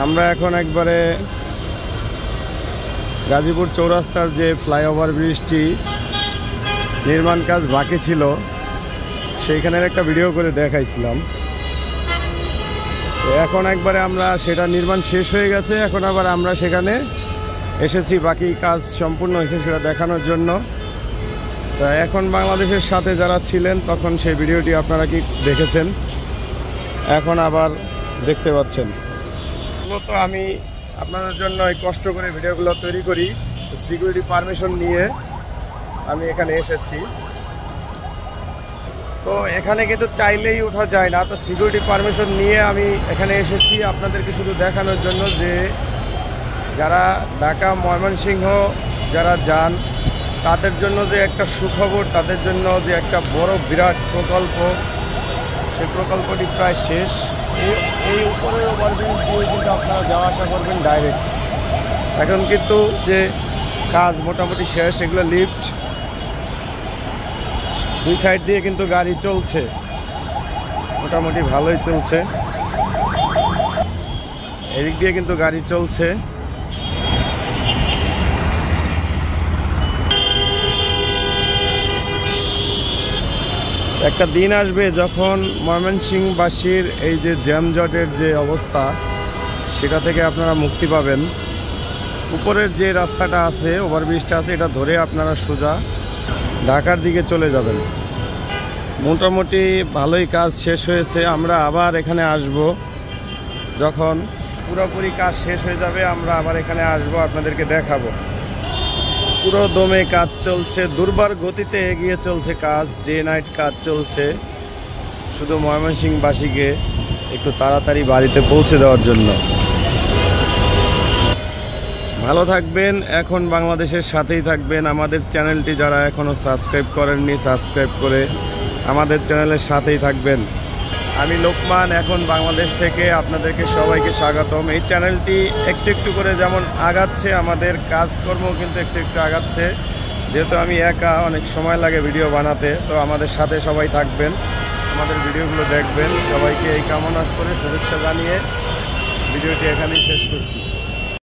আমরা এখন একবারে গাজীপুর চৌরাস্তার যে ফ্লাইওভার ব্রিজটি নির্মাণ কাজ বাকি ছিল সেইখানের একটা ভিডিও করে দেখাইছিলাম। এখন একবারে আমরা সেটা নির্মাণ শেষ হয়ে গেছে, এখন আবার আমরা সেখানে এসেছি বাকি কাজ সম্পূর্ণ হয়েছে সেটা দেখানোর জন্য। তা এখন বাংলাদেশের সাথে যারা ছিলেন তখন সেই ভিডিওটি আপনারা কি দেখেছেন, এখন আবার দেখতে পাচ্ছেন। মূলত আমি আপনাদের জন্য এই কষ্ট করে ভিডিওগুলো তৈরি করি, সিকিউরিটি পারমিশন নিয়ে আমি এখানে এসেছি। তো এখানে কিন্তু চাইলেই ওঠা যায় না, তো সিকিউরিটি পারমিশন নিয়ে আমি এখানে এসেছি আপনাদেরকে শুধু দেখানোর জন্য যে যারা ঢাকা ময়মনসিংহ যারা যান তাদের জন্য যে একটা সুখবর, তাদের জন্য যে একটা বড় বিরাট প্রকল্প, সেই প্রকল্পটি প্রায় শেষ। এই উপরে ওভারব্রিজ দিয়ে কিন্তু আপনারা যাওয়া আসা করবেন ডাইরেক্ট। এখন কিন্তু যে কাজ মোটামুটি শেষ, এগুলো লিফট দুই সাইড দিয়ে কিন্তু গাড়ি চলছে, মোটামুটি ভালোই চলছে। এদিক দিয়ে কিন্তু গাড়ি চলছে। একটা দিন আসবে যখন ময়মনসিংহবাসীর এই যে জ্যামজটের যে অবস্থা সেটা থেকে আপনারা মুক্তি পাবেন। উপরের যে রাস্তাটা আছে, ওভারব্রিজটা আছে, এটা ধরে আপনারা সোজা ঢাকার দিকে চলে যাবেন। মোটামুটি ভালোই কাজ শেষ হয়েছে। আমরা আবার এখানে আসব যখন পুরোপুরি কাজ শেষ হয়ে যাবে, আমরা আবার এখানে আসব, আপনাদেরকে দেখাবো। পুরো দমে কাজ চলছে, দুর্বার গতিতে এগিয়ে চলছে কাজ, ডে নাইট কাজ চলছে, শুধু ময়মনসিংহবাসীকে একটু তাড়াতাড়ি বাড়িতে পৌঁছে দেওয়ার জন্য। ভালো থাকবেন, এখন বাংলাদেশের সাথেই থাকবেন। আমাদের চ্যানেলটি যারা এখনও সাবস্ক্রাইব করেননি, সাবস্ক্রাইব করে আমাদের চ্যানেলের সাথেই থাকবেন। আমি লোকমান, এখন বাংলাদেশ থেকে আপনাদেরকে সবাইকে স্বাগতম। এই চ্যানেলটি একটু একটু করে যেমন আগাচ্ছে, আমাদের কাজকর্ম কিন্তু একটু একটু আগাচ্ছে। যেহেতু আমি একা, অনেক সময় লাগে ভিডিও বানাতে, তো আমাদের সাথে সবাই থাকবেন, আমাদের ভিডিওগুলো দেখবেন। সবাইকে এই কামনা করে শুভেচ্ছা জানিয়ে ভিডিওটি এখানেই শেষ করছি।